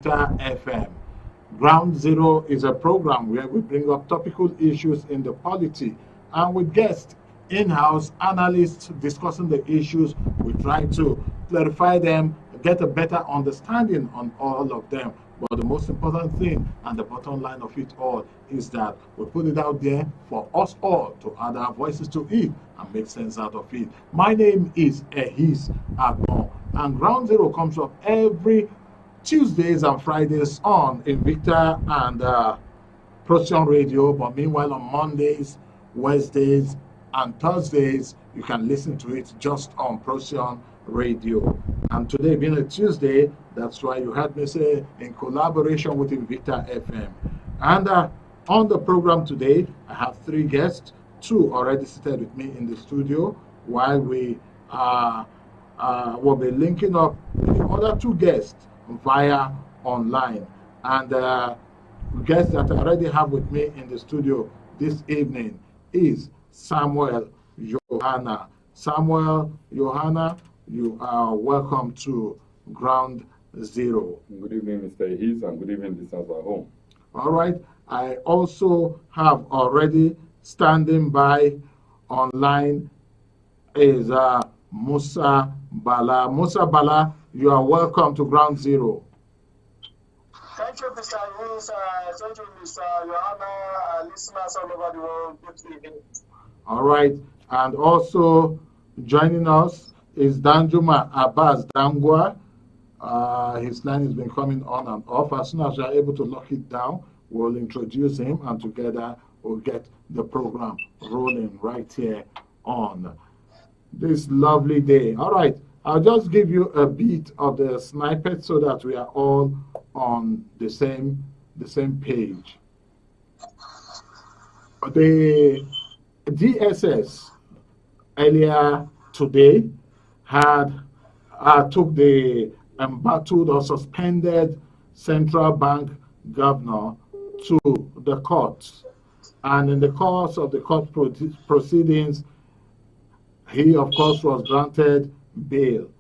Victor FM. Ground Zero is a program where we bring up topical issues in the polity and with guests, in-house analysts discussing the issues. We try to clarify them, get a better understanding on all of them. But the most important thing and the bottom line of it all is that we put it out there for us all to add our voices to it and make sense out of it. My name is Ehis Agbon, and Ground Zero comes up every Tuesdays and Fridays on Invicta and Procyon Radio. But meanwhile, on Mondays, Wednesdays, and Thursdays, you can listen to it just on Procyon Radio. And today being a Tuesday, that's why you heard me say in collaboration with Invicta FM. And on the program today, I have three guests, two already seated with me in the studio, while we will be linking up with the other two guests via online. And the guest that I already have with me in the studio this evening is Samuel Johanna. Samuel Johanna, you are welcome to Ground Zero. Good evening, Mr. Ehis, and good evening, listeners at home. All right. I also have already standing by online is Musa Bala. Musa Bala, you are welcome to Ground Zero. Thank you, Mr. Ehis. Thank you, Mr. Johanna, listeners all over the world. Good evening. All right. And also joining us is Danjuma Abbas Dangwa. His line has been coming on and off. As soon as we are able to lock it down, we'll introduce him, and together we'll get the program rolling right here on this lovely day. All right. I'll just give you a bit of the snippet so that we are all on the same page. The DSS earlier today had took the embattled or suspended central bank governor to the courts, and in the course of the court proceedings, he of course was granted bail.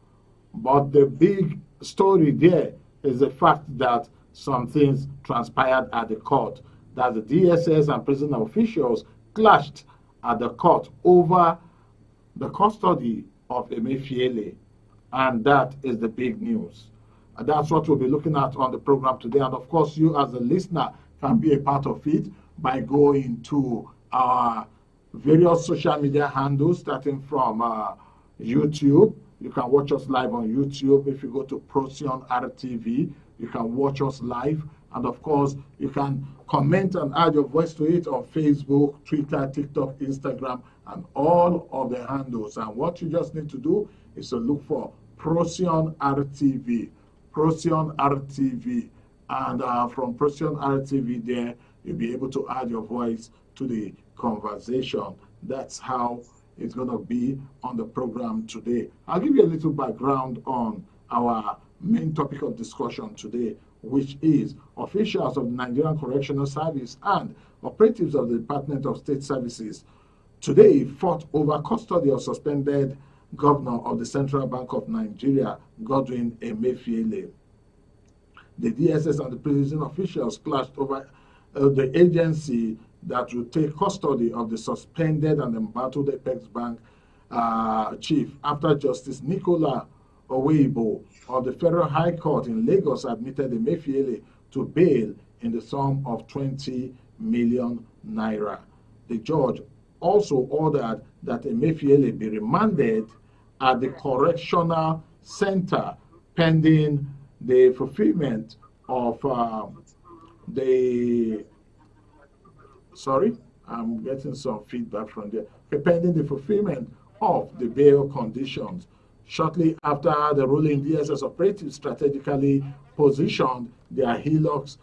But the big story there is the fact that some things transpired at the court, that the DSS and prison officials clashed at the court over the custody of Emefiele, and that is the big news. And that's what we'll be looking at on the program today. And of course, you as a listener can be a part of it by going to our various social media handles, starting from YouTube. You can watch us live on YouTube. If you go to Procyon Rtv, you can watch us live. And of course, you can comment and add your voice to it on Facebook, Twitter, TikTok, Instagram, and all of the handles. And what you just need to do is to look for Procyon Rtv. Procyon Rtv. And from Procyon Rtv there, you'll be able to add your voice to the conversation. That's how it's going to be on the program today. I'll give you a little background on our main topic of discussion today, which is officials of the Nigerian Correctional Service and operatives of the Department of State Services today fought over custody of suspended governor of the Central Bank of Nigeria, Godwin Emefiele. The DSS and the prison officials clashed over the agency that will take custody of the suspended and embattled Apex Bank chief after Justice Nicola Oweibo of the Federal High Court in Lagos admitted Emefiele to bail in the sum of 20 million naira. The judge also ordered that Emefiele be remanded at the correctional center pending the fulfillment of sorry, I'm getting some feedback from there. Pending the fulfillment of the bail conditions. Shortly after the ruling, DSS operatives strategically positioned their Hilux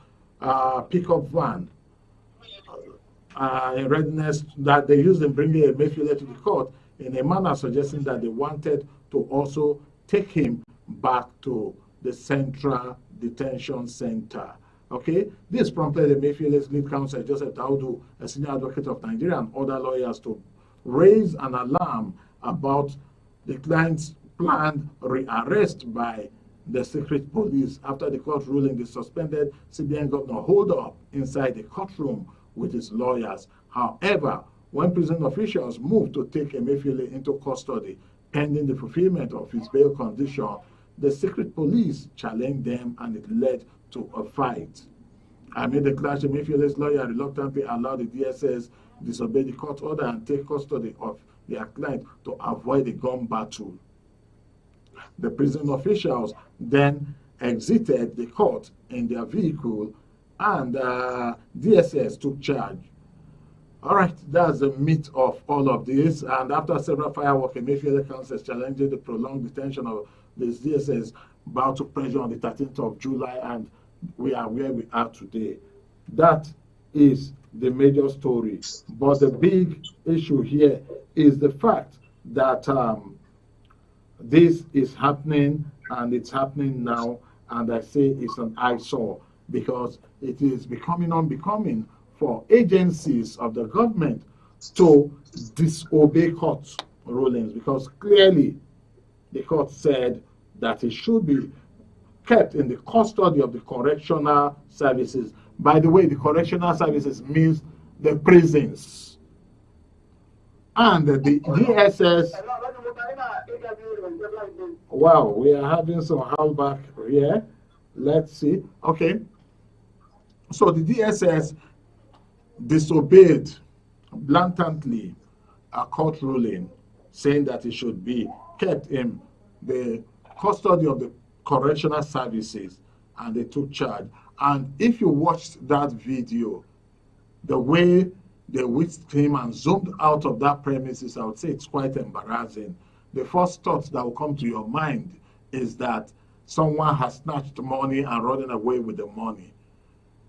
pickup van in readiness that they used in bringing Emefiele to the court in a manner suggesting that they wanted to also take him back to the Central Detention Center. Okay, this prompted Emefiele's lead counsel, Joseph Daudu, a senior advocate of Nigeria, and other lawyers to raise an alarm about the client's planned rearrest by the secret police. After the court ruling, the suspended CBN governor holed up inside the courtroom with his lawyers. However, when prison officials moved to take Emefiele into custody pending the fulfillment of his bail condition, the secret police challenged them and it led to a fight. Amid the clash, Emefiele's lawyer reluctantly allowed the DSS disobey the court order and take custody of their client to avoid a gun battle. The prison officials then exited the court in their vehicle and DSS took charge. All right, that's the meat of all of this. And after several fireworks, Emefiele counsels challenging the prolonged detention of this DSS bound to pressure on the 13th of July, and we are where we are today. That is the major story. But the big issue here is the fact that this is happening, and it's happening now, and I say it's an eyesore because it is becoming unbecoming for agencies of the government to disobey court rulings, because clearly the court said that it should be kept in the custody of the correctional services. By the way, the correctional services means the prisons. And the DSS, wow, we are having some howlback here. Let's see. Okay. So the DSS disobeyed blatantly a court ruling saying that it should be kept in the custody of the correctional services, and they took charge. And if you watched that video, the way they whisked him and zoomed out of that premises, I would say it's quite embarrassing. The first thought that will come to your mind is that someone has snatched money and running away with the money.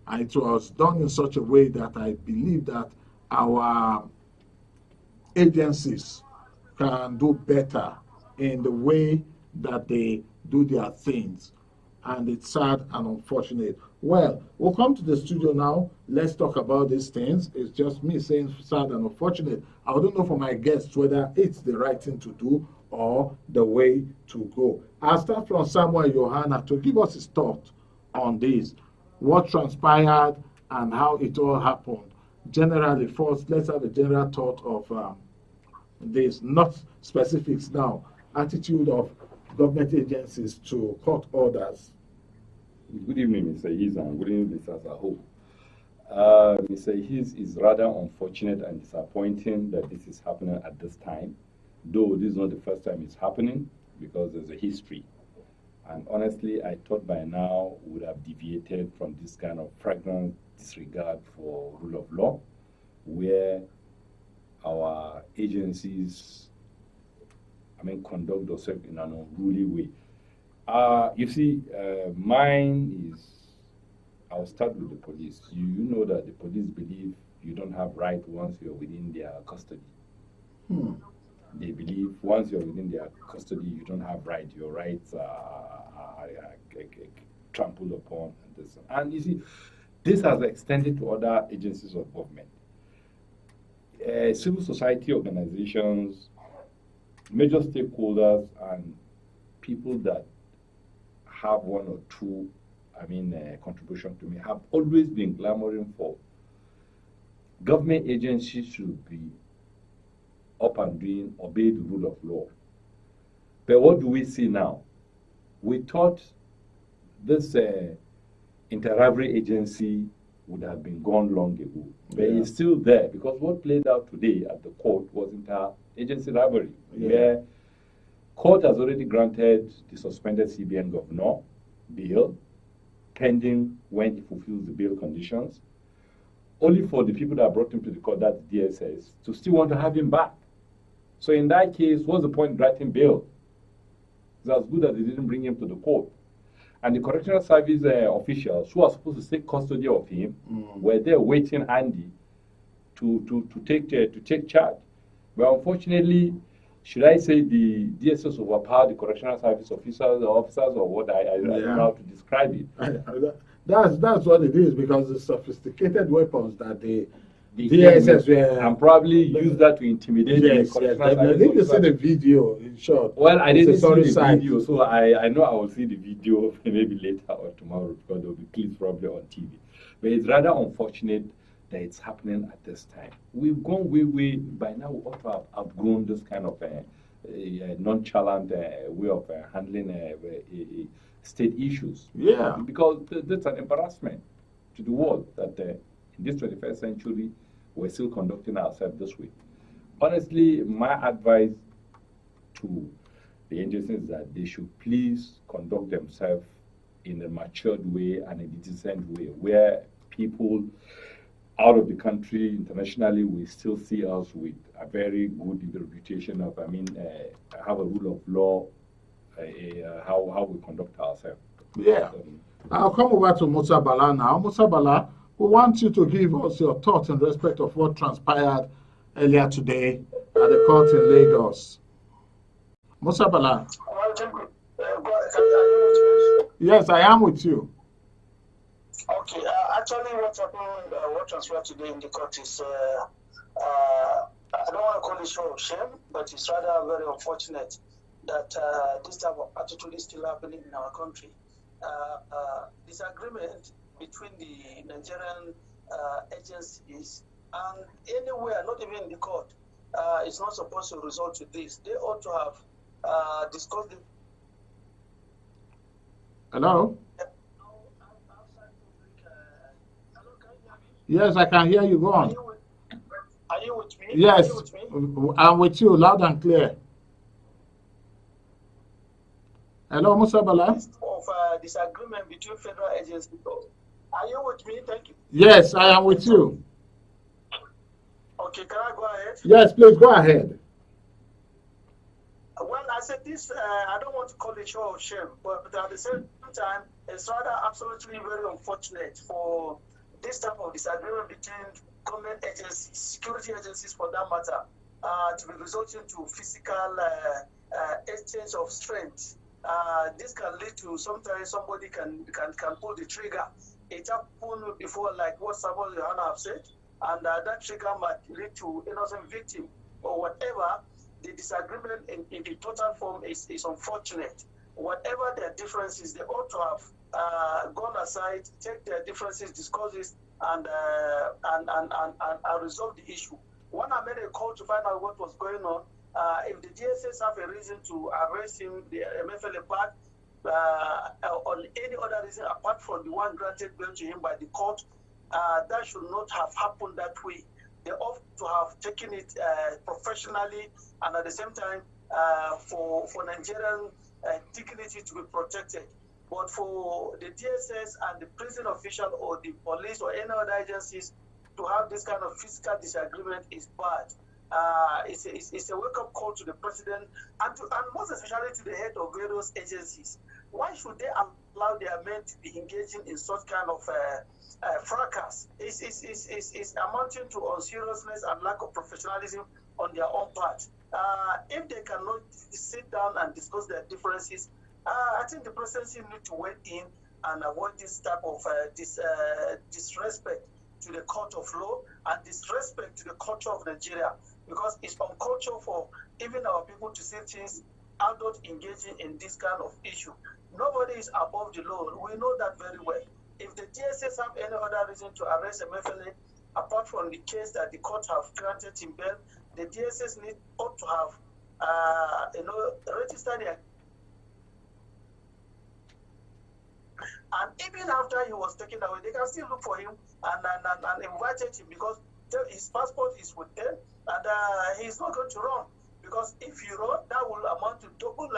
And it was done in such a way that I believe that our agencies can do better in the way that they do their things. And it's sad and unfortunate. Well, we'll come to the studio now. Let's talk about these things. It's just me saying sad and unfortunate. I don't know for my guests whether it's the right thing to do or the way to go. I'll start from Samuel Johanna to give us his thought on this, what transpired and how it all happened. Generally, first, let's have a general thought of this, not specifics now, attitude of government agencies to court orders. Good evening, Mr. Hiz, and good evening, listeners as a whole. Mr. Hiz, is rather unfortunate and disappointing that this is happening at this time, though this is not the first time it's happening, because there's a history. And honestly, I thought by now we would have deviated from this kind of flagrant disregard for rule of law, where our agencies, conduct themselves in an unruly way. You see, mine is, I'll start with the police. You know that the police believe you don't have right once you're within their custody. They believe once you're within their custody, you don't have right. Your rights are trampled upon. And you see, this has extended to other agencies of government. Civil society organizations, major stakeholders, and people that have one or two, contribution to me, have always been clamoring for government agencies should be up and obey the rule of law. But what do we see now? We thought this inter-rivalry agency would have been gone long ago, but it's still there, because what played out today at the court was inter-agency rivalry, where court has already granted the suspended CBN governor bail, pending when he fulfills the bail conditions, only for the people that brought him to the court, that's DSS, to still want to have him back. So in that case, what's the point granting bail? It's as good as they didn't bring him to the court. And the correctional service officials who are supposed to take custody of him were there waiting handy to take charge. But unfortunately, should I say the DSS overpowered the correctional service officers or what? I don't know how to describe it. That's what it is, because the sophisticated weapons that they DSS, yeah. And probably use that to intimidate yes, the yes. correctional I need to see the video in short. Well, I didn't see the site. video, so I know I will see the video maybe later or tomorrow because there will be clips probably on TV. But it's rather unfortunate that it's happening at this time. We've gone we by now we ought to have outgrown this kind of nonchalant way of handling state issues. Yeah. Because that's an embarrassment to the world that in this 21st century we're still conducting ourselves this way. Honestly, my advice to the agencies is that they should please conduct themselves in a matured way and a decent way, where people out of the country, internationally, we still see us with a very good reputation of, have a rule of law, how we conduct ourselves. Yeah. I'll come over to Musa Bala now. Musa Bala, we want you to give us your thoughts in respect of what transpired earlier today at the court in Lagos. Musa Bala. Yes, I am with you. Okay, actually what happened, what transpired today in the court is, I don't want to call it show of shame, but it's rather very unfortunate that this type of attitude is still happening in our country. Disagreement between the Nigerian agencies and anywhere, not even in the court, it's not supposed to result to this. They ought to have discussed it. Hello? Yes, I can hear you. Go on. Are you with me? Yes, Are you with me? I'm with you, loud and clear. Hello, Musa Bala? Of disagreement between federal agencies. Are you with me? Thank you. Yes, I am with you. Okay, can I go ahead? Yes, please go ahead. Well, I said this, I don't want to call it show of shame, but at the same time, it's rather absolutely very unfortunate for this type of disagreement between government agencies, security agencies for that matter, to be resulting to physical exchange of strength. This can lead to sometimes somebody can pull the trigger. It happened before, like what Samuel Johanna have said, and that trigger might lead to innocent victim or whatever. The disagreement in the total form is unfortunate. Whatever their differences, they ought to have gone aside, take their differences, discuss this, and resolve the issue. When I made a call to find out what was going on, if the DSS have a reason to arrest him, the MFLA part, on any other reason apart from the one granted bail to him by the court, that should not have happened that way. They ought to have taken it professionally and at the same time for Nigerian dignity to be protected. But for the DSS and the prison official or the police or any other agencies to have this kind of physical disagreement is bad. It's a wake-up call to the president and most especially to the head of various agencies. Why should they allow their men to be engaging in such kind of fracas? It's amounting to unseriousness and lack of professionalism on their own part. If they cannot sit down and discuss their differences, I think the presidency need to weigh in and avoid this type of disrespect to the court of law and disrespect to the culture of Nigeria, because it's uncultural for even our people to see things adult engaging in this kind of issue. Nobody is above the law. We know that very well. If the DSS have any other reason to arrest MFLA, apart from the case that the court have granted him bail, the DSS ought to have, registered their. And even after he was taken away, they can still look for him and invited him, because his passport is with them and he's not going to run. Because if he run, that will amount to double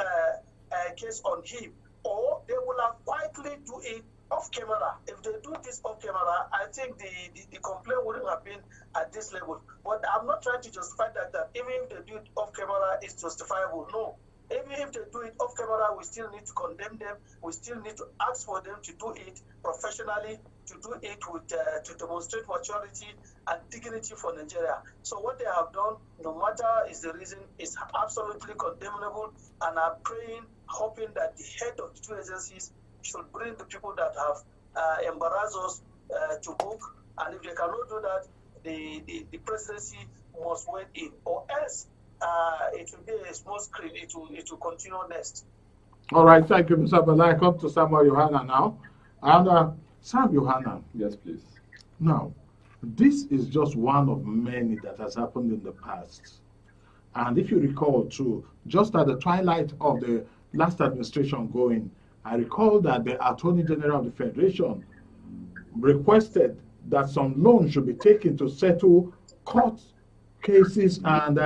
case on him. Or they will have quietly do it off camera. If they do this off camera, I think the complaint wouldn't have been at this level. But I'm not trying to justify that even if they do it off camera, it's justifiable. No. Even if they do it off camera, we still need to condemn them. We still need to ask for them to do it professionally, to do it with to demonstrate maturity and dignity for Nigeria. So what they have done, no matter is the reason, is absolutely condemnable. And I'm praying, hoping that the head of the two agencies should bring the people that have embarrassed us to book. And if they cannot do that, the presidency must went in, or else it will be a small screen. It will continue next. All right, thank you, Mr. Bala. I come to Samuel Yohana now. And Sam Yohana. Yes, please. Now, this is just one of many that has happened in the past. And if you recall too, just at the twilight of the last administration going, I recall that the Attorney General of the Federation requested that some loans should be taken to settle court cases and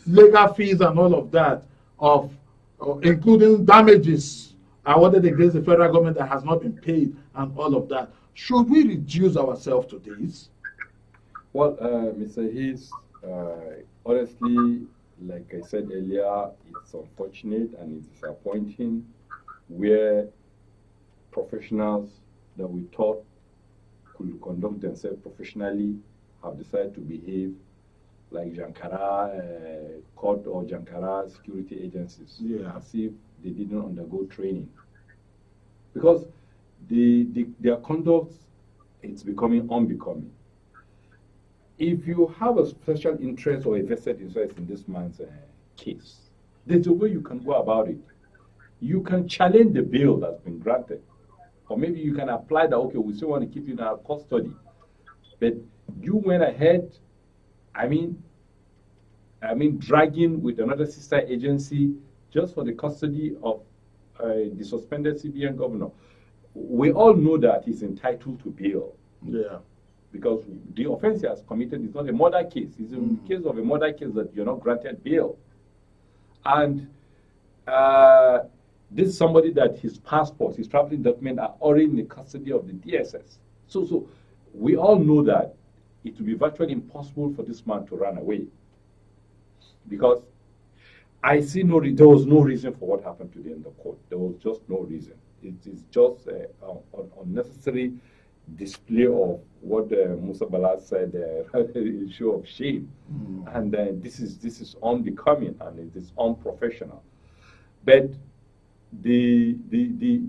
legal fees and all of that, of including damages awarded against the federal government that has not been paid and all of that. Should we reduce ourselves to this? Well, Mr. Hayes, honestly, like I said earlier, it's unfortunate and it's disappointing where professionals that we thought could conduct themselves professionally have decided to behave like Jankara court or Jankara security agencies, as if they didn't undergo training. Because their conduct, it's becoming unbecoming. If you have a special interest or a vested interest in this man's case, there's a way you can go about it. You can challenge the bail that's been granted. Or maybe you can apply that, okay, we still want to keep you in our custody. But you went ahead, dragging with another sister agency just for the custody of the suspended CBN governor. We all know that he's entitled to bail. Yeah. Because the offense he has committed is not a murder case. It's in the case of a murder case that you're not granted bail. And this is somebody that his passport, his traveling document are already in the custody of the DSS. So we all know that it will be virtually impossible for this man to run away. Because I see there was no reason for what happened today in the court. There was just no reason. It is just an unnecessary display of what Musa Bala said, a show of shame. And this is unbecoming and it is unprofessional. But the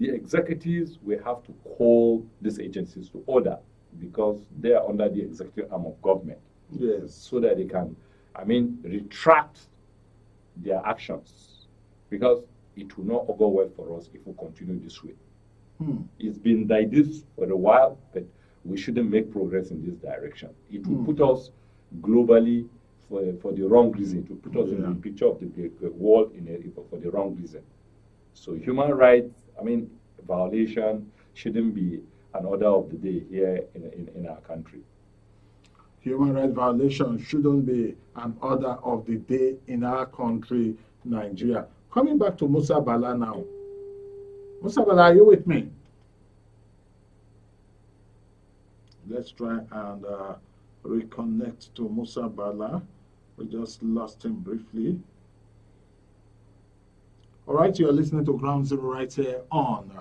executives will have to call these agencies to order because they are under the executive arm of government. Yes. So that they can, retract their actions, because it will not go well for us if we continue this way. It's been like this for a while, but we shouldn't make progress in this direction. It will put us globally for the wrong reason. It will put us in the picture of the world for the wrong reason. So human rights, violation shouldn't be an order of the day here in our country. Human rights violation shouldn't be an order of the day in our country, Nigeria. Coming back to Musa Bala now. Musa Bala, are you with me? Let's try and reconnect to Musa Bala. We just lost him briefly. All right, you're listening to Ground Zero right here on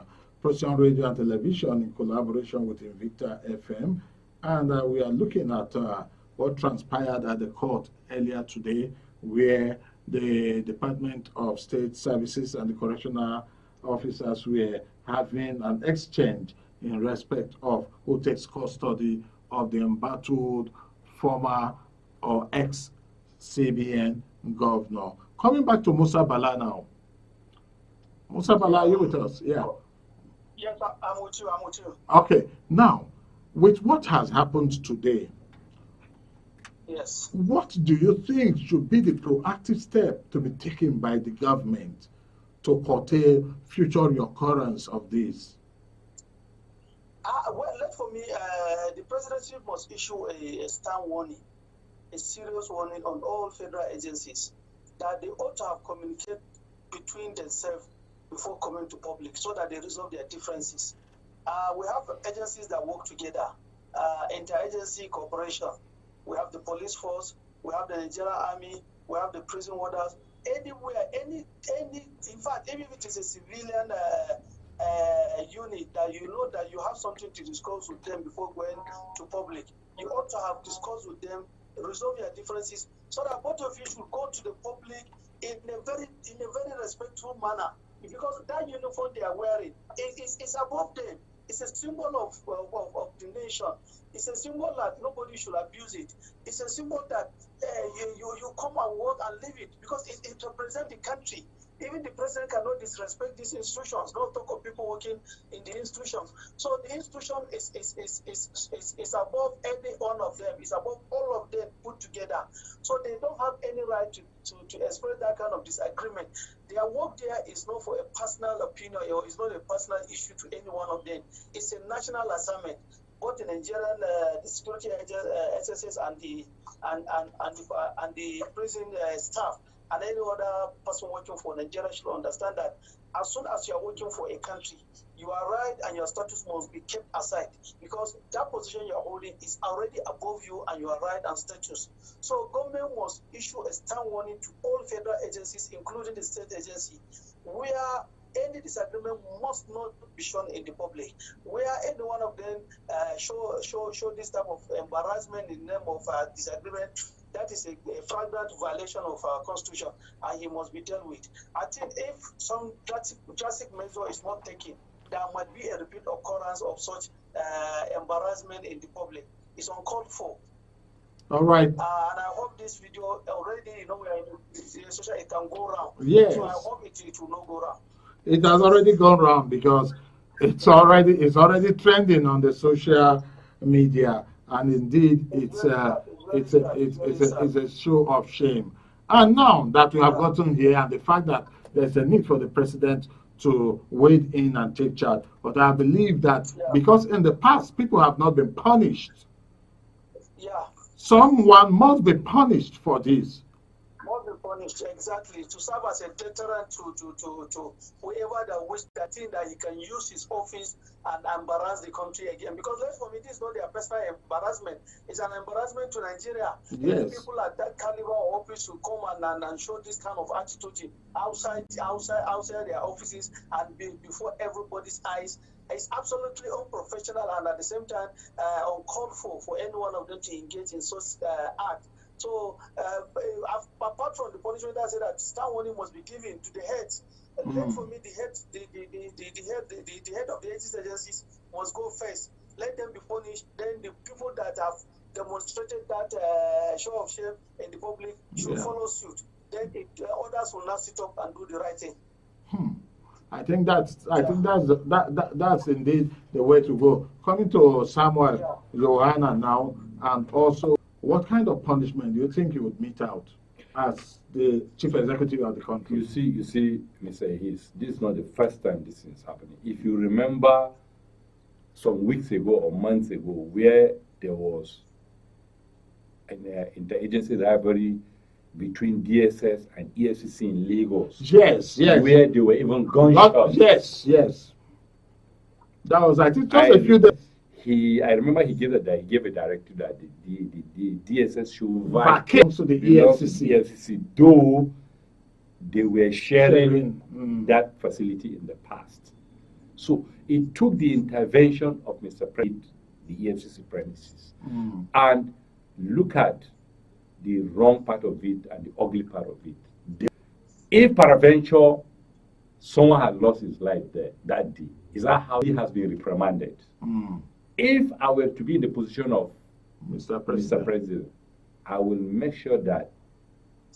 Procyon Radio and Television in collaboration with Invicta FM. And we are looking at what transpired at the court earlier today, where the Department of State Services and the correctional officers were having an exchange in respect of who takes custody of the embattled former or ex-CBN governor. Coming back to Musa Bala now. Musa Bala, are you with us? Yeah. Yes, I'm with you. Okay. Now, with what has happened today, yes, what do you think should be the proactive step to be taken by the government to curtail future recurrence of this? For me, the presidency must issue a stern warning, a serious warning on all federal agencies that they ought to have communicated between themselves before coming to public so that they resolve their differences. We have agencies that work together, interagency cooperation. We have the police force, we have the Nigerian army, we have the prison warders. Anywhere, in fact, even if it is a civilian unit that you know that you have something to discuss with them before going to public, you ought to have discussed with them, resolve your differences, so that both of you should go to the public in a very respectful manner. Because that uniform they are wearing is above them. It's a symbol of the nation. It's a symbol that nobody should abuse it. It's a symbol that you come and work and live it because it represents the country. Even the president cannot disrespect these institutions. Don't talk of people working in the institutions. So the institution is above any one of them. It's above all of them put together. So they don't have any right to express that kind of disagreement. Their work there is not for a personal opinion or it's not a personal issue to any one of them. It's a national assignment. Both the Nigerian the security SSS and the prison staff and any other person working for Nigeria should understand that as soon as you are working for a country, your right and your status must be kept aside because that position you are holding is already above you and your right and status. So government must issue a stern warning to all federal agencies, including the state agency, where any disagreement must not be shown in the public. Where any one of them show this type of embarrassment in the name of disagreement, that is a flagrant violation of our constitution, and he must be dealt with. I think if some drastic measure is not taken, there might be a repeat occurrence of such embarrassment in the public. It's uncalled for. All right. And I hope this video already, we are in the social, it can go around. Yes. So I hope it will not go around. It has already gone round because it's already trending on the social media, and indeed it's a show of shame. And now that we have gotten here, and the fact that there's a need for the president to wade in and take charge, but I believe that because in the past people have not been punished, someone must be punished for this. Punished, exactly, to serve as a deterrent to whoever that wish that think that he can use his office and embarrass the country again. Because let's for me, this is not their personal embarrassment. It's an embarrassment to Nigeria. Yes. People at that caliber of office should come and show this kind of attitude outside their offices and before everybody's eyes. It's absolutely unprofessional and at the same time uncalled for any one of them to engage in such act. So, apart from the punishment, I said that stern warning must be given to the heads. And then for me, the head of the agencies must go first. Let them be punished. Then the people that have demonstrated that show of shame in the public should follow suit. Then others will not sit up and do the right thing. I think that's indeed the way to go. Coming to Samuel Johanna now, and also, what kind of punishment do you think you would mete out as the chief executive of the country? You see, Mr. Hayes, this is not the first time this is happening. If you remember some weeks ago or months ago, where there was an interagency rivalry between DSS and EFCC in Lagos. Yes. Where they were even gunshots. Yes. That was, I think, just a few days. I remember he gave a directive that the DSS should vacate to the EFCC, though they were sharing that facility in the past. So it took the intervention of Mr. President, the EFCC premises, and look at the wrong part of it and the ugly part of it. If peradventure someone had lost his life there that day, is that how he has been reprimanded? If I were to be in the position of Mr. President, I will make sure that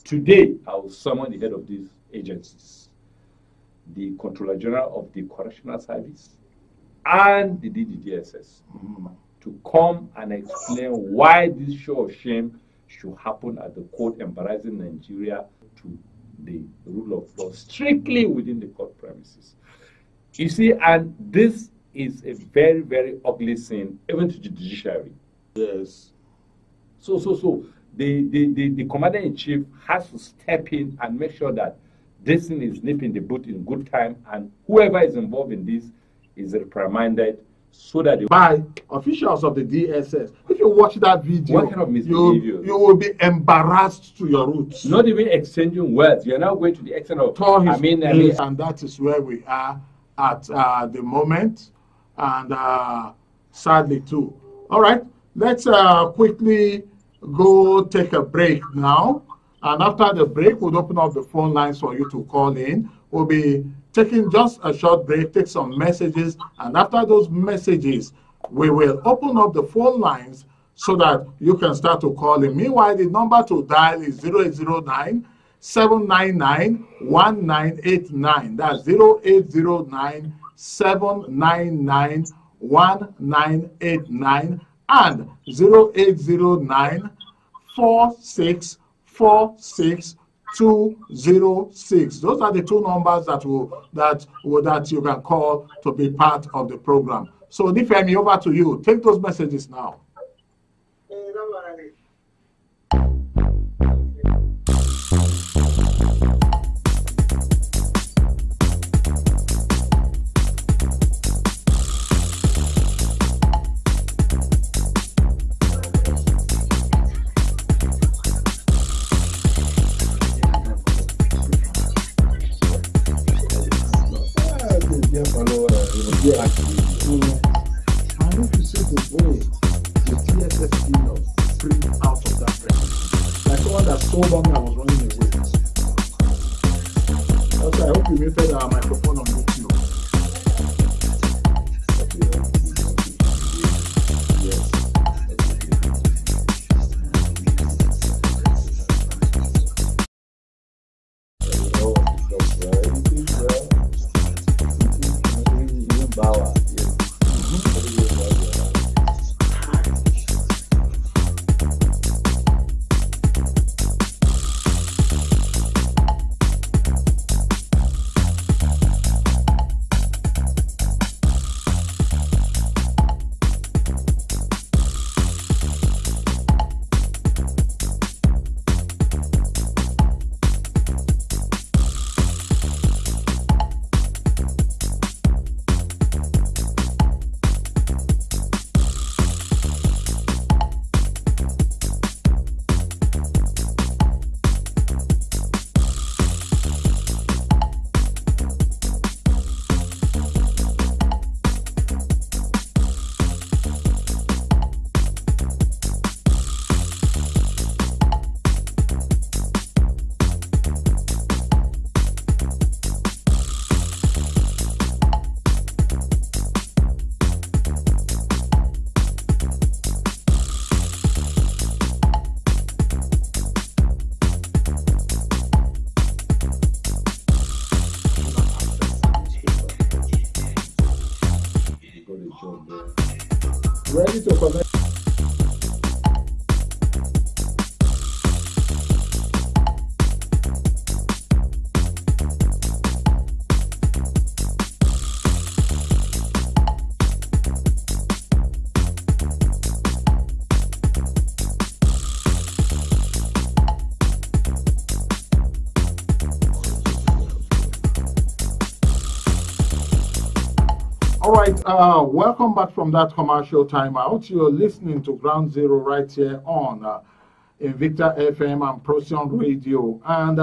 today I will summon the head of these agencies, the Controller General of the Correctional Service, and the DDDSS to come and explain why this show of shame should happen at the court, embarrassing Nigeria to the rule of law strictly within the court premises. You see, and this is a very, very ugly sin, even to the judiciary. Yes. So the commander-in-chief has to step in and make sure that this thing is nipped in the bud in good time, and whoever is involved in this is reprimanded so that by officials of the DSS. If you watch that video, what kind of misbehavior? You will be embarrassed to your roots. Not even exchanging words. You're now going to the extent of and that is where we are at the moment, and sadly too. All right, let's quickly go take a break now, and after the break we'll open up the phone lines for you to call in. We'll be taking just a short break, take some messages, and after those messages, we will open up the phone lines so that you can start to call in. Meanwhile, the number to dial is 0809 799 1989. That's 0809 799 1989 and 0809 4646206. Those are the two numbers that you can call to be part of the program. So Nifemi, over to you. Take those messages now. So long I was running away. Okay, I hope you muted our microphone on YouTube. Yes. Ready to connect. All right, welcome back from that commercial timeout. You're listening to Ground Zero right here on Invicta FM and Procyon Radio. And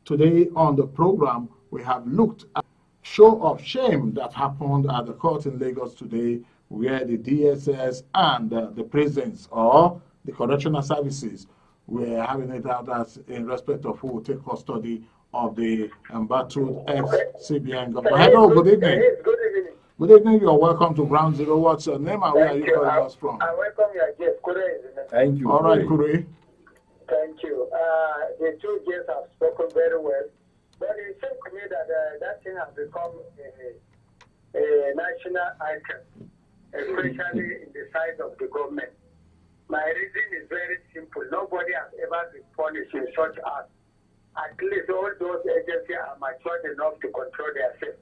today on the program, we have looked at a show of shame that happened at the court in Lagos today, where the DSS and the prisons or the correctional services were having it out as in respect of who will take custody of the embattled ex-CBN governor. Hello, good evening. Good evening. Good evening, you're welcome to Ground Zero. What's your name and where are you calling us from? I welcome your guest, Kure. Thank you. All right, Kure. Thank you. The two guests have spoken very well, but it seems to me that that thing has become a national item, especially in the size of the government. My reason is very simple. Nobody has ever been punished in such acts. At least all those agencies are matured enough to control themselves.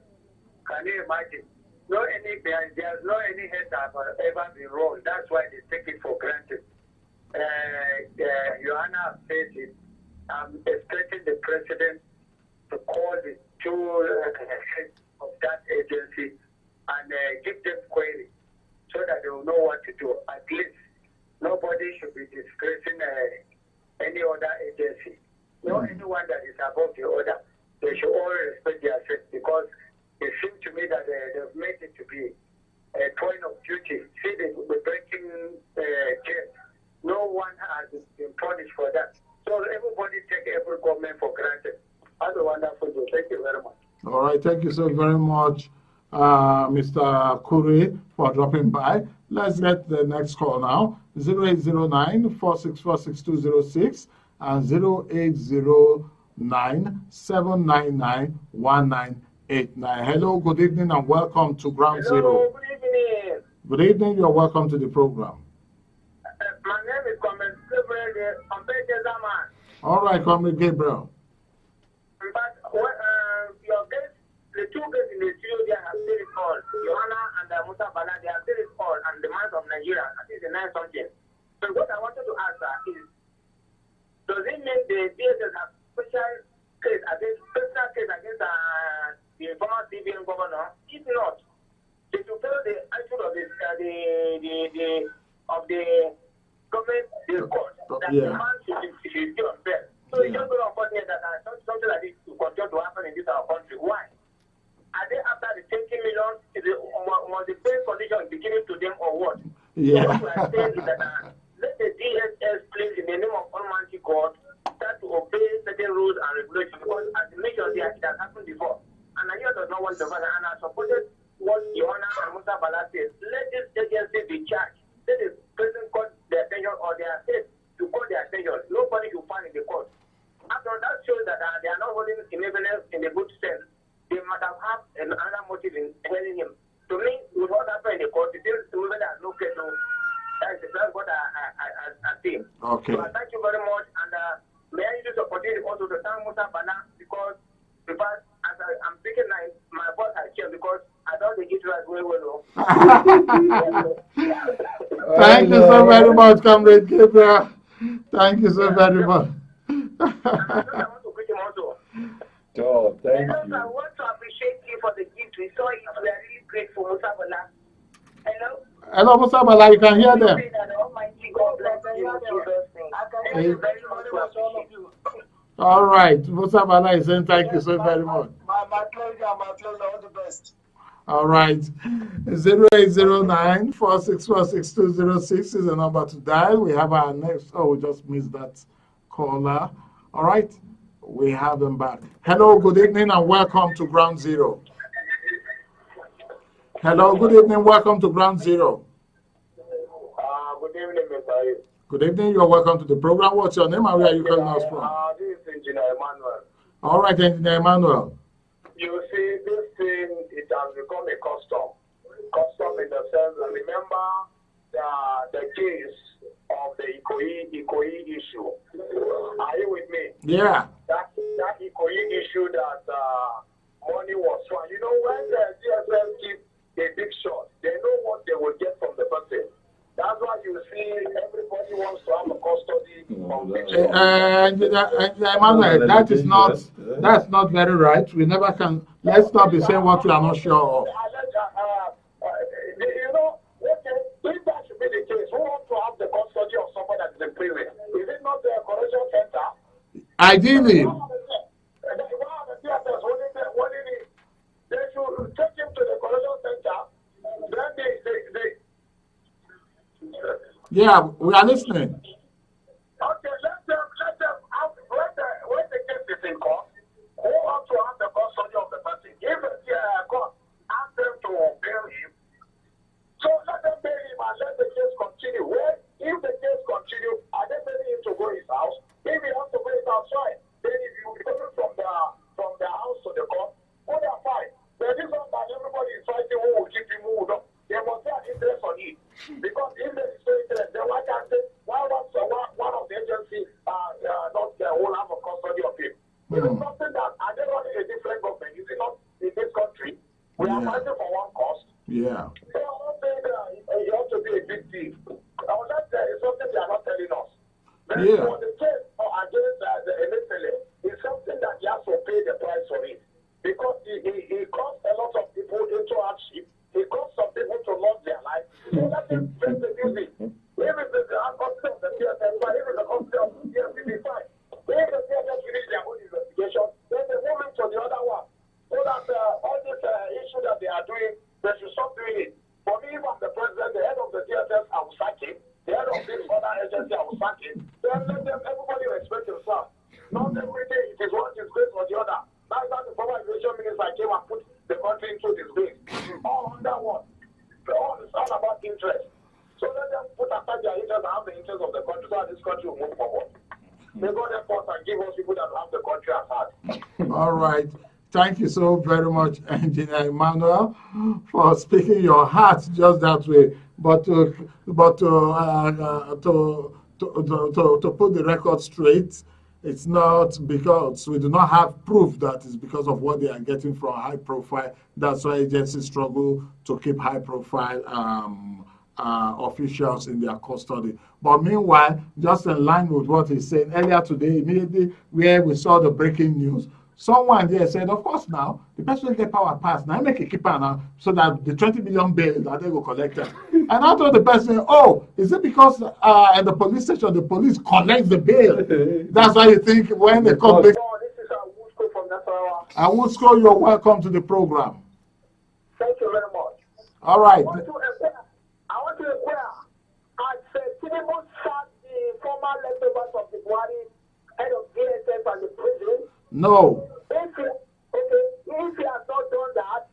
Can you imagine? There's no any head that have ever been rolled. That's why they take it for granted. Joanna said it. I'm expecting the president to call the two heads of that agency and give them query so that they will know what to do. At least nobody should be disgracing any other agency. Not anyone that is above the other. They should all respect themselves because it seems to me that they've made it to be a point of duty. See, the breaking jail. No one has been punished for that. So everybody take every government for granted. Have a wonderful day. Thank you very much. All right. Thank you so very much, Mr. Kuri, for dropping by. Let's get the next call now. 0809-464-6206 and 0809-799-1989. Hello, good evening, and welcome to Ground Zero. Good evening. Good evening. You're welcome to the program. My name is Comrade Gabriel. I'm very man. All right, Comrade Gabriel. But your guests, the two guests in the studio, they have still recalled. Johanna and Musa Bala, they have still recalled, and the man of Nigeria, I think it's a nice something. So what I wanted to ask is, does it mean the DSS have special case against the former CBN governor? If not, they should follow the attitude of the government, the court, that the man should be on bail. So it's just very unfortunate that something like this will continue to happen in this our country. Why? Are they after the 20 million? Was the best condition beginning to them or what? Yeah. So what we are saying is that let the DSS please, in the name of Almighty God, start to obey certain rules and regulations, because as the nation there, it has happened before. And Nigeria does not want the violence, and I supported what Johanna and Musa Bala says. Let this agency be charged. Let the president call their attention, or their state to call their attention. Nobody will find in the court. After that shows that they are not holding in evidence in a good sense. They might have had another motive in telling him. To me, with what happened in the court, it is proven that no case. That's what I think. Okay. So I thank you very much, and may I use this opportunity also to thank Musa Bala, because in fact, as I'm speaking now, my voice has changed because I don't think it was very well. Thank you so very much, Comrade Gabriel. Thank you so very much. I want to greet him also. Oh, thank Hello, you. I want to appreciate you for the gift. We saw it. We are really grateful, Musa Bala. Hello? Hello, Musa Bala, you can hear them. Pray that the Almighty God bless you in Jesus' name. Thank you very much for appreciate you. All right, Musa Bala is saying thank you so very much. My pleasure, all the best. All right, 0809-464-6206 is the number to dial. We have our next, we just missed that caller. All right, we have them back. Hello, good evening, and welcome to Ground Zero. Hello, good evening, welcome to Ground Zero. Good evening, Mr. Good evening, you're welcome to the program. What's your name and where are you calling us from? This is Engineer Emmanuel. All right, Engineer Emmanuel. You see, this thing, it has become a custom. Custom in the sense that remember the case of the Ikoyi issue. Are you with me? Yeah. That Ikoyi issue that money was found. You know, when the DSS give a big shot, they know what they will get from the person. That's why you see everybody wants to have a custody of big shot. Emmanuel, that's not very right. We never can. Let's not be saying what we are not sure of. You know, if that should be the case, who wants to have the custody of someone that is in prison? Is it not the correction center? Ideally. They should take him to the correction center. Then Yeah, we are listening. Okay, let them have, when the case is in court, who ought to have the custody of the person? If the court asks them to bail him, so let them bail him and let the case continue. Well, if the case continues, are they bailing him to go to his house? If he has to go to his house, fine. Then if you go from the house to the court, put that fine. There is not that everybody is fighting who will keep him, who will not. There must be an interest on it. Because if there is no interest, then why can't they, why was one of the agencies not will have a custody of him? It is something that, are they running a different government? Is it not in this country? We are fighting for one cause. Yeah. So I'm not saying that it ought to be a big deal. Unless there is something they are not telling us. But for the case against the MFLA, it's something that you have to pay the price for it. Because he caused a lot of people into hardship. He caused some people to lose their life. So that is very easy. If it is the custody of the DSS, if it is the custody of the DSS, fine. If the DSS finish their own investigation, then they move into the other one. So that all this issue that they are doing, they should stop doing it. For me, if I'm the president, the head of the DSS, I will sack him. The head of this other agency, I will sack him. Then let them, everybody respect himself. Not every day it is one is great for the other. That's why the former education minister came and put after their interest, have the interest of the country, so that this country will move forward. May God help us and give us people that have the country at heart. All right. Thank you so very much, Engineer Emmanuel, for speaking your heart just that way. But to put the record straight, it's not because we do not have proof that it's because of what they are getting from high profile. That's why agencies struggle to keep high profile officials in their custody. But meanwhile, just in line with what he's saying earlier today, immediately where we saw the breaking news, someone there said, of course now, the person will get power pass. Now make a keeper now so that the 20 million bail that they will collect it. And I told the person, oh, is it because at the police station, the police collect the bail? That's why you think when they come back. Oh, this is Awusko from Nasarawa. Awusko, you're welcome to the program. Thank you very much. All right. I want to inquire. Has Tinubu sacked the former leftovers of the Buhari head of DSS and the prison? No. If he has not done that,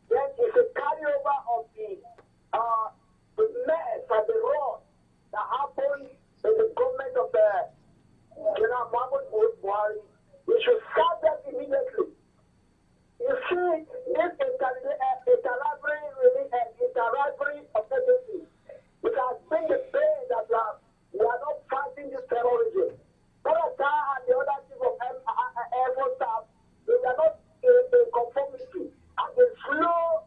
then it's a carryover of the mess and the rot that happened in the government of General Muhammad Buhari. We should sack them immediately. You see, this interrivalry of agencies, it has been the pain that we are not fighting this terrorism. Barata and the other chief of Air Force staff, they are not in conformity, and they slow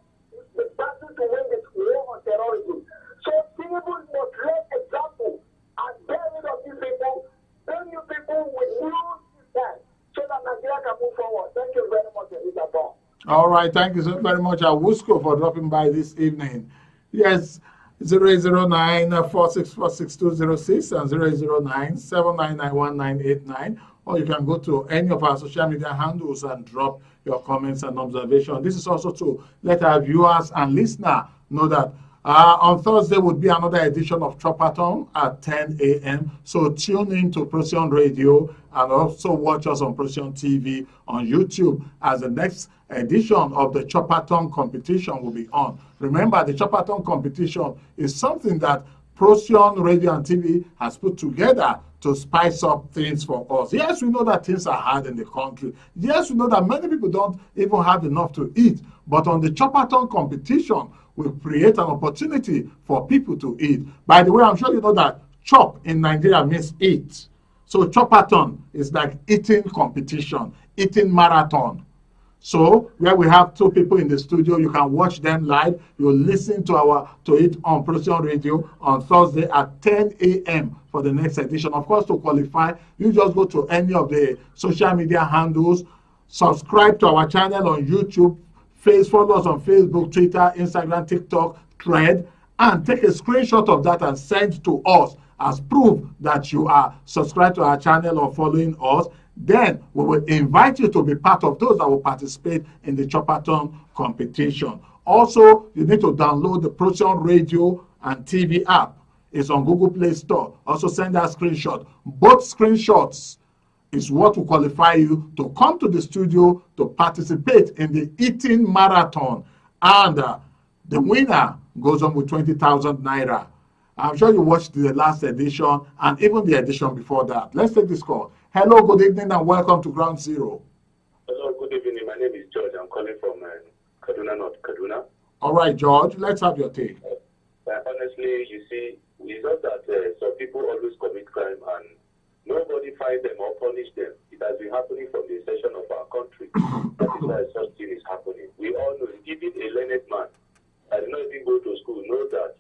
the battle to win this war on terrorism. So Tinubu must let example and get rid of these people, bring new people with new systems, so that Nigeria can move forward. Thank you very much, Elizabeth. All right, thank you so very much, Awusko, for dropping by this evening. Yes, 009-464-6206 and 009-799-1989, or you can go to any of our social media handles and drop your comments and observations. This is also to let our viewers and listeners know that on Thursday would be another edition of Chopathon at 10 a.m. So tune in to Procyon Radio and also watch us on Procyon TV on YouTube as the next edition of the Chopathon competition will be on. Remember, the Chopathon competition is something that Procyon Radio and TV has put together to spice up things for us. Yes, we know that things are hard in the country. Yes, we know that many people don't even have enough to eat. But on the Chopathon competition, we create an opportunity for people to eat. By the way, I'm sure you know that chop in Nigeria means eat. So Chopathon is like eating competition, eating marathon. So where we have two people in the studio, you can watch them live. You listen to it on Procyon Radio on Thursday at 10 a.m. for the next edition. Of course, to qualify, you just go to any of the social media handles, subscribe to our channel on YouTube, follow us on Facebook, Twitter, Instagram, TikTok, Thread, and take a screenshot of that and send to us as proof that you are subscribed to our channel or following us. Then we will invite you to be part of those that will participate in the Chopathon competition. Also, you need to download the Procyon Radio and TV app. It's on Google Play Store. Also send that screenshot. Both screenshots is what will qualify you to come to the studio to participate in the eating marathon. And the winner goes on with 20,000 naira. I'm sure you watched the last edition and even the edition before that. Let's take this call. Hello, good evening, and welcome to Ground Zero. Hello, good evening. My name is George. I'm calling from Kaduna, North Kaduna. All right, George, let's have your take. Honestly, you see, it's not that some people always commit crime and nobody find them or punish them. It has been happening from the inception of our country. That is why such thing is happening. We all know, even a learned man that did not even go to school, knows that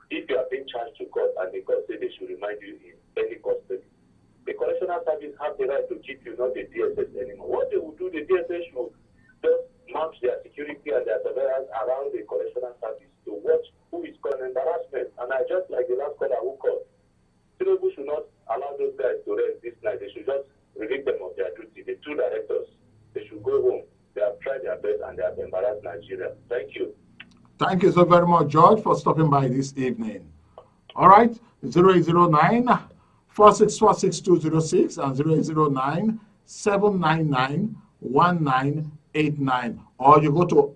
if you are being charged to court and the court say they should remind you in any custody, the correctional service have the right to keep you, not the DSS anymore. What they will do, the DSS should just mount their security and their surveillance around the correctional service to watch who is causing embarrassment. And I just like the last caller who called, Tinubu should not allow those guys to rest this night. They should just relieve them of their duty. The two directors, they should go home. They have tried their best and they have embarrassed Nigeria. Thank you. Thank you so very much, George, for stopping by this evening. All right, 0809-464-6206 and 0809-799-1989. Or you go to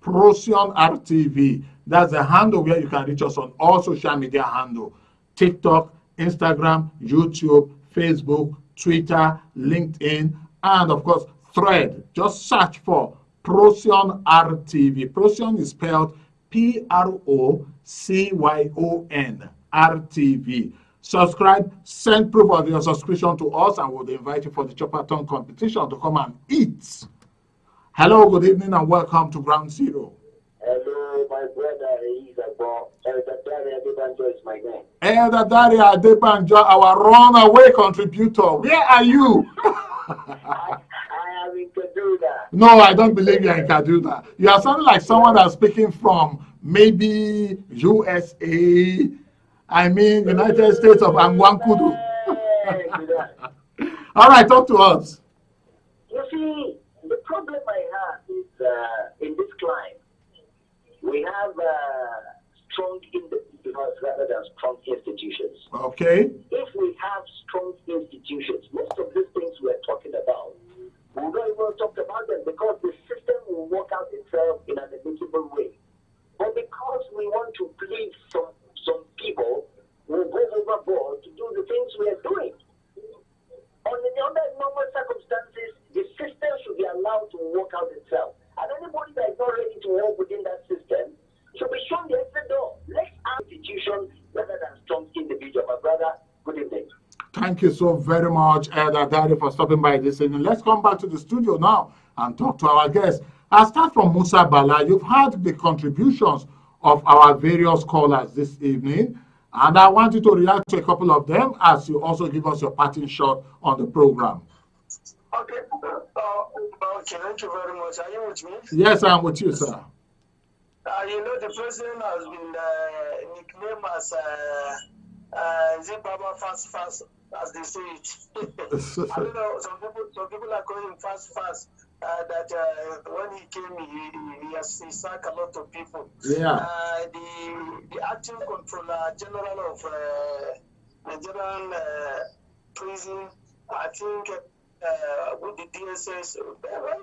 @Procyon Rtv. That's the handle where you can reach us on all social media handle. TikTok, Instagram, YouTube, Facebook, Twitter, LinkedIn, and of course, Thread. Just search for Procyon Rtv. Procyon is spelled Procyon Rtv. Subscribe, send proof of your subscription to us, and we'll invite you for the Chopperton competition to come and eat. Hello, good evening, and welcome to Ground Zero. Hello, my brother. Elder Dari Adebanjo is my name. Elder Dari Adebanjo, our runaway contributor. Where are you? I am in Kaduna. No, I don't believe you're in Kaduna. You are sounding like someone that's speaking from maybe USA. I mean, United States of Angwankudu. All right, talk to us. You see, the problem I have is in this climate, we have strong individuals rather than strong institutions. Okay. If we have strong institutions, most of these things we're talking about, we don't even talk about them because the system will work out itself in an amicable way. But because we want to please some people, will go overboard to do the things we are doing. Under the other normal circumstances, the system should be allowed to work out itself. And anybody that is not ready to work within that system should be shown the exit door. Let's have institution rather than strong individual. My brother, good evening. Thank you so very much, Elder Dari, for stopping by this evening. Let's come back to the studio now and talk to our guests. I'll start from Musa Bala. You've heard the contributions of our various callers this evening, and I want you to react to a couple of them as you also give us your parting shot on the program. Okay. Okay, thank you very much. Are you with me? Yes, I'm with you, sir. You know, the president has been nicknamed as Zimbabwe fast, as they say it. I don't know, some people are calling him fast. That when he came, he sacked a lot of people. Yeah. The acting controller general of Nigerian prison, I think. With the DSS,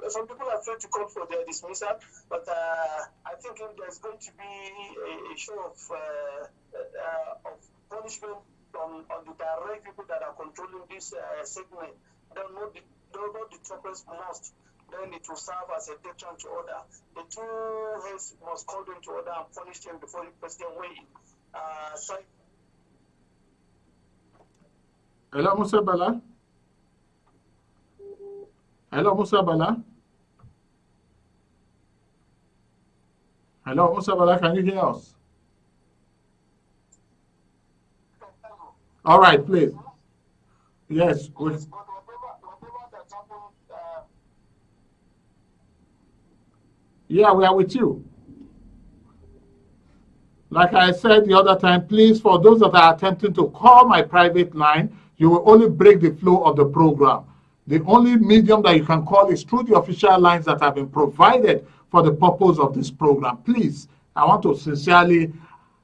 some people are afraid to call for their dismissal, but I think if there's going to be a show of punishment on the direct people that are controlling this segment, they'll know the troubles most, then it will serve as a deterrent to order. The two heads must call them to order and punish them before the president weighs in. Hello, Musa Bala. Hello, Musa Bala. Hello, Musa Bala, can you hear us? All right, please. Yes. Yeah, we are with you. Like I said the other time, please, for those that are attempting to call my private line, you will only break the flow of the program. The only medium that you can call is through the official lines that have been provided for the purpose of this program. Please, I want to sincerely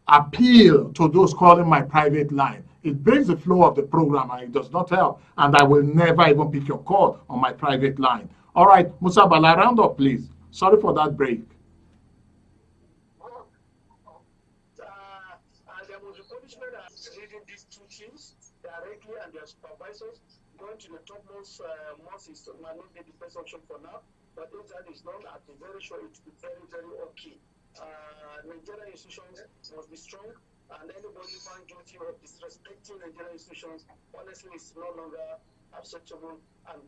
appeal to those calling my private line. It breaks the flow of the program and it does not help. And I will never even pick your call on my private line. All right, Musa Bala, round up, please. Sorry for that break. There was a punishment leading these two teams directly and their supervisors. Going to the topmost is might not be the best option for now, but if that is not, I'm very sure it will be very, very okay. Nigerian institutions must be strong, and anybody found guilty of disrespecting Nigerian institutions, honestly, is no longer acceptable, and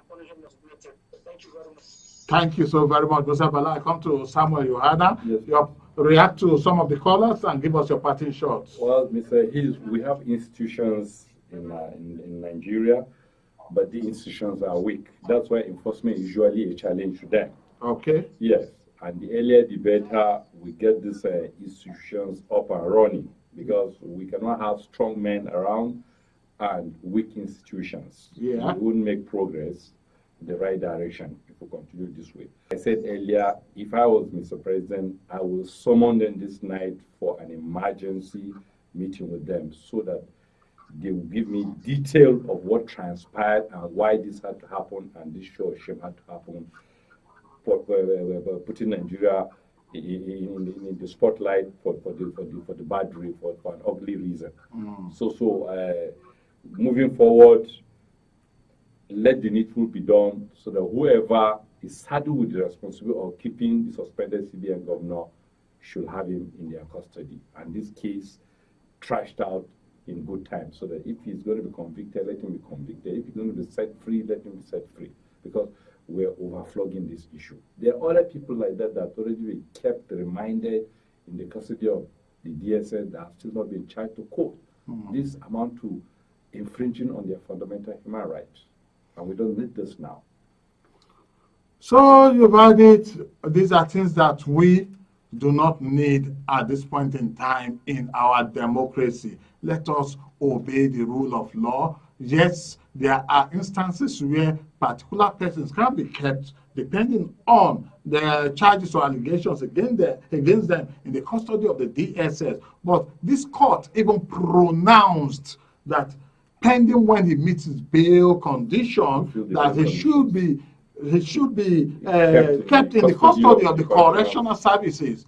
punishment must be made. Thank you very much. Thank you so very much, Musa Bala. I come to Samuel Yohana. Yes. You react to some of the callers and give us your parting shots. Well, Mr. Hills, we have institutions in Nigeria, but the institutions are weak. That's why enforcement is usually a challenge to them. Okay. Yes, and the earlier the better we get these institutions up and running, because we cannot have strong men around and weak institutions. Yeah. We wouldn't make progress in the right direction if we continue this way. I said earlier, if I was Mr. President, I will summon them this night for an emergency meeting with them so that they will give me detail of what transpired and why this had to happen and this show of shame had to happen, putting Nigeria in the spotlight for the bad reason, for an ugly reason. So moving forward, let the needful be done so that whoever is saddled with the responsibility of keeping the suspended CBN governor should have him in their custody. And this case trashed out in good time, so that if he's going to be convicted, let him be convicted. If he's going to be set free, let him be set free. Because we're overflogging this issue. There are other people like that that already been kept reminded in the custody of the DSS that have still not been charged to court. This amount to infringing on their fundamental human rights. And we don't need this now. So you've added, these are things that we do not need at this point in time in our democracy. Let us obey the rule of law. Yes, there are instances where particular persons can be kept depending on the charges or allegations against them in the custody of the DSS. But this court even pronounced that pending when he meets his bail condition, that he should be kept in the custody of the correctional services.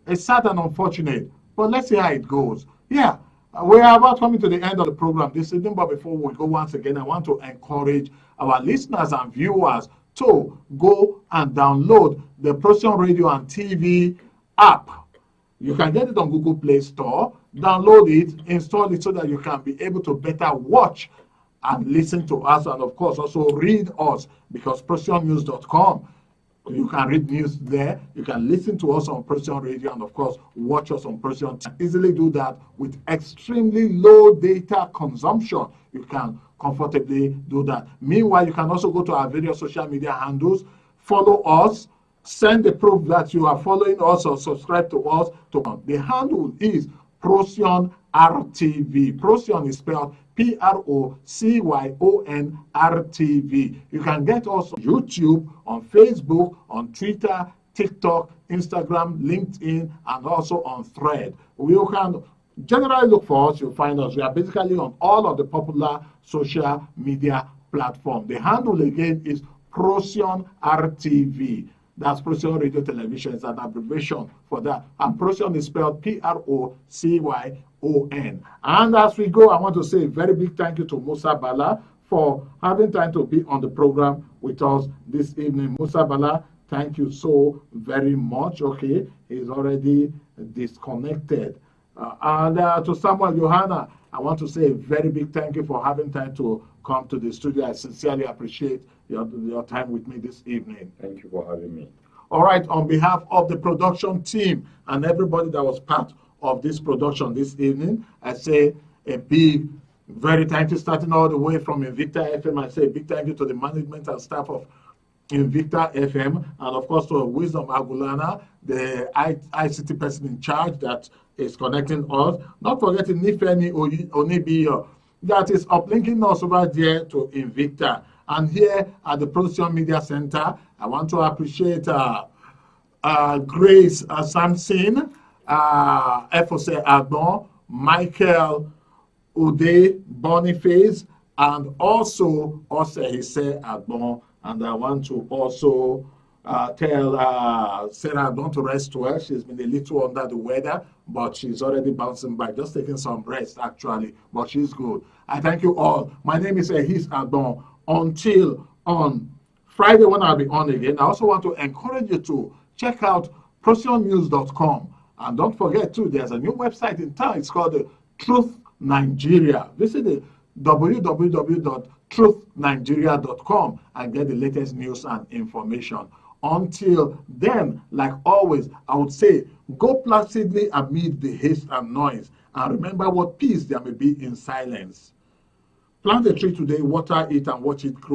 It's sad and unfortunate, but let's see how it goes. Yeah, we are about coming to the end of the program this evening, but before we go, once again, I want to encourage our listeners and viewers to go and download the Procyon Radio and TV app. You can get it on Google Play Store, download it, install it so that you can be able to better watch and listen to us, and of course also read us, because procyonnews.com, you can read news there, you can listen to us on Procyon Radio, and of course watch us on Procyon TV. Easily do that with extremely low data consumption. You can comfortably do that. Meanwhile, you can also go to our various social media handles, follow us, send the proof that you are following us or subscribe to us. The handle is Procyon Rtv. Procyon is spelled Procyon Rtv. You can get us on YouTube, on Facebook, on Twitter, TikTok, Instagram, LinkedIn, and also on Thread. You can generally look for us, you'll find us. We are basically on all of the popular social media platforms. The handle again is Procyon Rtv. That's Procyon Radio Television. It's an abbreviation for that. And Procyon is spelled Procyon. And as we go, I want to say a very big thank you to Musa Bala for having time to be on the program with us this evening. Musa Bala, thank you so very much. Okay, he's already disconnected. And to Samuel Johanna, I want to say a very big thank you for having time to come to the studio. I sincerely appreciate your time with me this evening. Thank you for having me. All right, on behalf of the production team and everybody that was part of this production this evening, I say a big, very thank you, starting all the way from Invicta FM. I say a big thank you to the management and staff of Invicta FM, and of course to Wisdom Agulana, the ICT person in charge that is connecting us. Not forgetting Nifemi Onibiyo, that is uplinking us over there to Invicta. And here at the Procyon Media Center, I want to appreciate Grace Samson, Efose Agbon, Michael Ude Boniface, and also Osehise Agbon. And I want to also tell Sarah Agbon to rest well. She's been a little under the weather, but she's already bouncing back, just taking some rest actually, but she's good. I thank you all. My name is Ehis Agbon. Until on Friday when I'll be on again, I also want to encourage you to check out procyonnews.com. And don't forget too, there's a new website in town. It's called the Truth Nigeria. Visit the www.truthnigeria.com and get the latest news and information. Until then, like always, I would say, go placidly amid the haste and noise, and remember what peace there may be in silence. Plant a tree today, water it, and watch it grow.